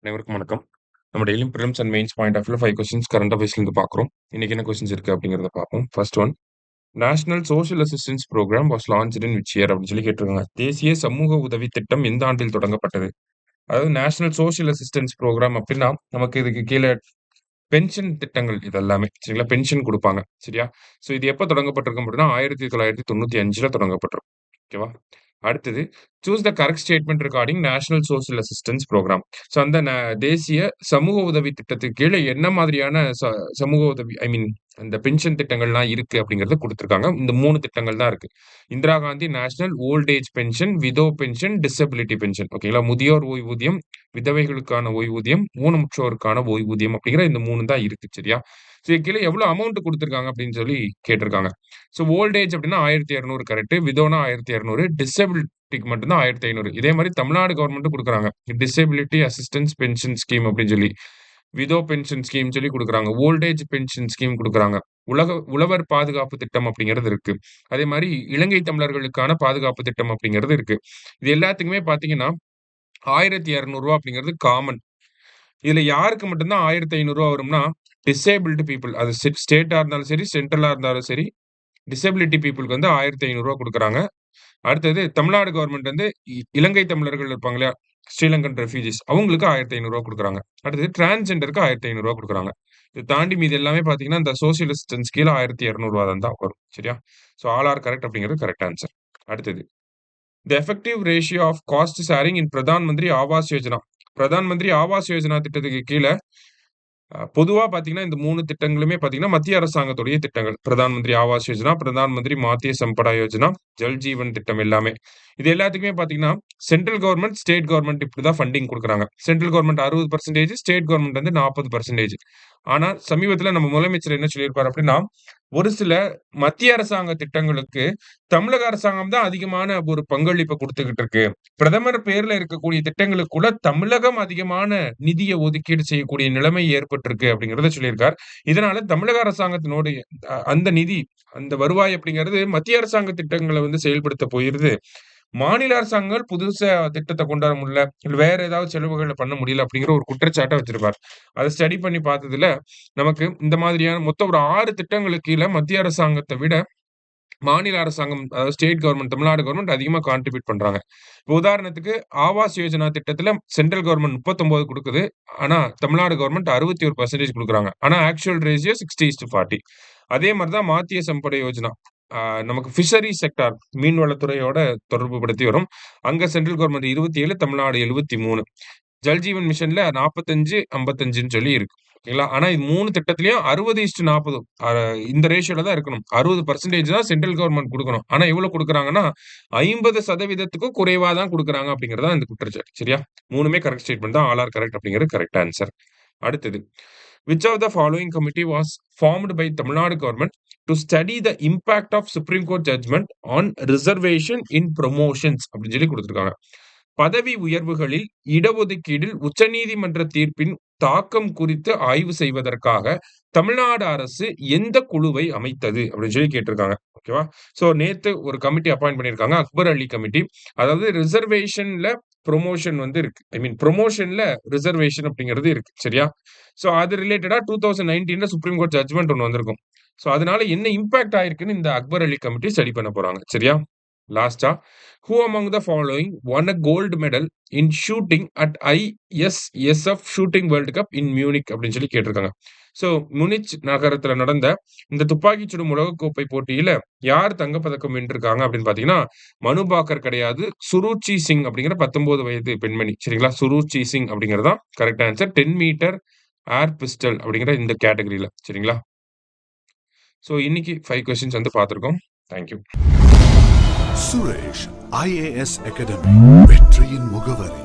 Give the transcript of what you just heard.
அனைவருக்கும் வணக்கம். நம்ம டெய்லியும் prelims and mains point of வியூல 5 கொஸ்டின்ஸ் கரண்ட் அஃபேர்ஸ்லேருந்து பார்க்குறோம். இன்னைக்கு என்ன கொஸ்டின்ஸ் இருக்கு அப்படிங்கிறத பார்ப்போம். First one, national social assistance programme was launched in which year அப்படின்னு சொல்லி கேட்டிருக்காங்க. தேசிய சமூக உதவி திட்டம் எந்த ஆண்டில் தொடங்கப்பட்டது? அதாவது நேஷனல் சோஷியல் அசிஸ்டன்ஸ் ப்ரோக்ராம் அப்படின்னா நமக்கு இதுக்கு கீழே பென்ஷன் திட்டங்கள் இது எல்லாமே சரிங்களா, பென்ஷன் கொடுப்பாங்க சரியா. ஸோ இது எப்போ தொடங்கப்பட்டிருக்கும் அப்படின்னா 1995 தொடங்கப்பட்டிருக்கும். ஓகேவா. அடுத்தது, choose the correct statement regarding national social assistance programme. So அந்த தேசிய சமூக உதவி திட்டத்துக்கு கீழே என்ன மாதிரியான சமூக உதவி அந்த பென்ஷன் திட்டங்கள்லாம் இருக்கு அப்படிங்கறத கொடுத்திருக்காங்க. இந்த 3 திட்டங்கள் தான் இருக்கு. Indira Gandhi national old age pension, widow pension, disability pension. ஓகேங்களா. முதியோர் ஓய்வூதியம், விதவைகளுக்கான ஓய்வூதியம், ஊனமுற்றோருக்கான ஓய்வூதியம் அப்படிங்கிற இந்த 3 தான் இருக்கு சரியா. ஸோ இதுக்கு கீழே எவ்வளவு அமௌண்ட் கொடுத்திருக்காங்க அப்படின்னு சொல்லி கேட்டிருக்காங்க. ஸோ ஓல்ட் ஏஜ் அப்படின்னா 1200 கரெக்ட், விதோனா 1200, டிசபிலிட்டிக்கு மட்டும்தான் 1500. இதே மாதிரி தமிழ்நாடு கவர்மெண்ட்டும் கொடுக்குறாங்க. டிசபிலிட்டி அசிஸ்டன்ஸ் பென்ஷன் ஸ்கீம் அப்படின்னு சொல்லி, விதோ பென்ஷன் ஸ்கீம் சொல்லி கொடுக்குறாங்க, ஓல்ட் ஏஜ் பென்ஷன் ஸ்கீம் கொடுக்குறாங்க, உழவர் பாதுகாப்பு திட்டம் அப்படிங்கிறது இருக்கு. அதே மாதிரி இலங்கை தமிழர்களுக்கான பாதுகாப்பு திட்டம் அப்படிங்கிறது இருக்கு. இது எல்லாத்துக்குமே பாத்தீங்கன்னா 1200 அப்படிங்கிறது காமன். இதுல யாருக்கு மட்டும்தான் 1500 வரும்னா டிசேபிள்டு பீப்புள். அது ஸ்டேட்டா இருந்தாலும் சரி, சென்ட்ரலா இருந்தாலும் சரி, டிசபிலிட்டி பீப்புளுக்கு வந்து 1500 கொடுக்குறாங்க. அடுத்தது தமிழ்நாடு கவர்மெண்ட் வந்து இலங்கை தமிழர்கள் இருப்பாங்க இல்லையா, ஸ்ரீலங்கன் ரெஃப்யூஜிஸ், அவங்களுக்கு 1500 கொடுக்குறாங்க. அடுத்தது டிரான்ஸ்ஜெண்டருக்கு 1500 கொடுக்குறாங்க. இது தாண்டி மீது எல்லாமே பாத்தீங்கன்னா இந்த சோசியல் அசிஸ்டன்ஸ் கீழே 1200 தான் வரும் சரியா. ஸோ ஆல் ஆர் கரெக்ட் அப்படிங்கிறது கரெக்ட் ஆன்சர். அடுத்தது, the effective ratio of cost sharing in Pradhan Mantri Awas Yojana. Pradhan Mantri Awas Yojana திட்டத்துக்கு கீழே பொதுவா பாத்தீங்கன்னா இந்த 3 திட்டங்களுமே பாத்தீங்கன்னா மத்திய அரசாங்கத்துடைய திட்டங்கள். பிரதான் மந்திரி ஆவாஸ் யோஜனா, பிரதான் மந்திரி மாத்திய சம்படா யோஜனா, ஜல் ஜீவன் திட்டம் எல்லாமே. இது எல்லாத்துக்குமே பாத்தீங்கன்னா சென்ட்ரல் கவர்மெண்ட், ஸ்டேட் கவர்மெண்ட் இப்படிதான் ஃபண்டிங் குடுக்குறாங்க. சென்ட்ரல் கவர்மெண்ட் 60%, ஸ்டேட் கவர்மெண்ட் வந்து 40%. ஆனா சமீபத்துல நம்ம முதலமைச்சர் என்ன சொல்லியிருப்பாரு அப்படின்னா, ஒரு சில மத்திய அரசாங்க திட்டங்களுக்கு தமிழக அரசாங்கம் தான் அதிகமான ஒரு பங்களிப்பை குடுத்துக்கிட்டு இருக்கு. பிரதமர் பேர்ல இருக்கக்கூடிய திட்டங்களுக்கு கூட தமிழகம் அதிகமான நிதிய ஒதுக்கீடு செய்யக்கூடிய நிலைமை ஏற்பட்டிருக்கு அப்படிங்கிறத சொல்லியிருக்கார். இதனால தமிழக அரசாங்கத்தினுடைய அந்த நிதி, அந்த வருவாய் அப்படிங்கிறது மத்திய அரசாங்க திட்டங்கள வந்து செயல்படுத்த போயிருது. மாநில அரசாங்கங்கள் புதுசா திட்டத்த கொண்டு வர முடியல, இல்ல வேற ஏதாவது செலவுகள பண்ண முடியல அப்படிங்கிற ஒரு குற்றச்சாட்ட வச்சிருப்பார். அத ஸ்டடி பண்ணி பார்த்ததுல நமக்கு இந்த மாதிரியான மொத்தம் ஒரு 6 திட்டங்களுக்கு கீழ மத்திய அரசாங்கத்த விட மாநில அரசாங்கம், அதாவது ஸ்டேட் கவர்மெண்ட், தமிழ்நாடு கவர்மெண்ட் அதிகமா கான்ட்ரிபியூட் பண்றாங்க. இப்ப உதாரணத்துக்கு ஆவாஸ் யோஜனா திட்டத்துல சென்ட்ரல் கவர்மெண்ட் 39 குடுக்குது. ஆனா தமிழ்நாடு கவர்மெண்ட் 61% குடுக்குறாங்க. ஆனா ஆக்சுவல் ரேஷியோ 60:40. அதே மாரி தான் மாத்திய சம்பட யோஜனா. நமக்கு ஃபிஷரி செக்டார், மீன்வளத்துறையோட தொடர்பு படுத்தி வரும். அங்க சென்ட்ரல் கவர்மெண்ட் 27, தமிழ்நாடு 73. ஜல் ஜீவன் மிஷன்ல 45, 55ன்னு சொல்லி இருக்கு. ஓகேங்களா. ஆனா இது 3 திட்டத்திலயும் 60:40 இந்த ரேஷியோல தான் இருக்கணும். 60% தான் சென்ட்ரல் கவர்மெண்ட் குடுக்கணும். ஆனா எவ்வளவு குடுக்குறாங்கன்னா 50%க்கும் குறைவா தான் குடுக்குறாங்க அப்படிங்கிறது தான் இந்த குற்றச்சாட்டு. சரியா? 3மே கரெக்ட் ஸ்டேட்மெண்ட் தான். ஆல் ஆர் கரெக்ட் அப்படிங்கிறது கரெக்ட் ஆன்சர். அடுத்தது, which of the following committee was formed by Tamil Nadu government to study the impact of Supreme Court judgment on reservation in promotions அப்படின்னு சொல்லி கொடுத்திருக்காங்க. பதவி உயர்வுகளில் இடஒதுக்கீடில் உச்சநீதிமன்ற தீர்ப்பின் தாக்கம் குறித்து ஆய்வு செய்வதற்காக தமிழ்நாடு அரசு எந்த குழுவை அமைத்தது அப்படின்னு சொல்லி கேட்டிருக்காங்க. ஓகேவா. சோ நேத்து ஒரு கமிட்டி அப்பாயிண்ட் பண்ணிருக்காங்க, அக்பர் அலி கமிட்டி. அதாவது ரிசர்வேஷன்ல ப்ரொமோஷன் வந்து இருக்கு. ப்ரொமோஷன்ல ரிசர்வேஷன் அப்படிங்கிறது இருக்கு சரியா. சோ அது ரிலேட்டடா 2019ல சுப்ரீம் கோர்ட் ஜட்ஜ்மெண்ட் ஒன்னு வந்திருக்கும். சோ அதனால என்ன இம்பாக்ட் ஆயிருக்குன்னு இந்த அக்பர் அலி கமிட்டி ஸ்டடி பண்ண போறாங்க சரியா. லாஸ்டா, who among the following won a gold medal in shooting at ISSF Shooting World Cup in Munich அப்படின்னு சொல்லி கேட்டிருக்காங்க. சோ முனிச் நகரத்துல நடந்த இந்த துப்பாக்கிச் சுடும் உலகக்கோப்பை போட்டியில யார் தங்கப்பதக்கம் வென்றிருக்காங்க அப்படின்னு பாத்தீங்கன்னா மனு பாக்கர் கிடையாது, சுருச்சி சிங் அப்படிங்கிற 19 வயது பெண்மணி சரிங்களா. சுருச்சி சிங் அப்படிங்கறதா correct answer. 10 metre air pistol அப்படிங்கிற இந்த கேட்டகரியில சரிங்களா. சோ இன்னைக்கு 5 கொஸ்டின்ஸ் வந்து பார்த்திருக்கோம். தேங்க்யூ. சுரேஷ் IAS அகாடமி, வெற்றியின் முகவரி.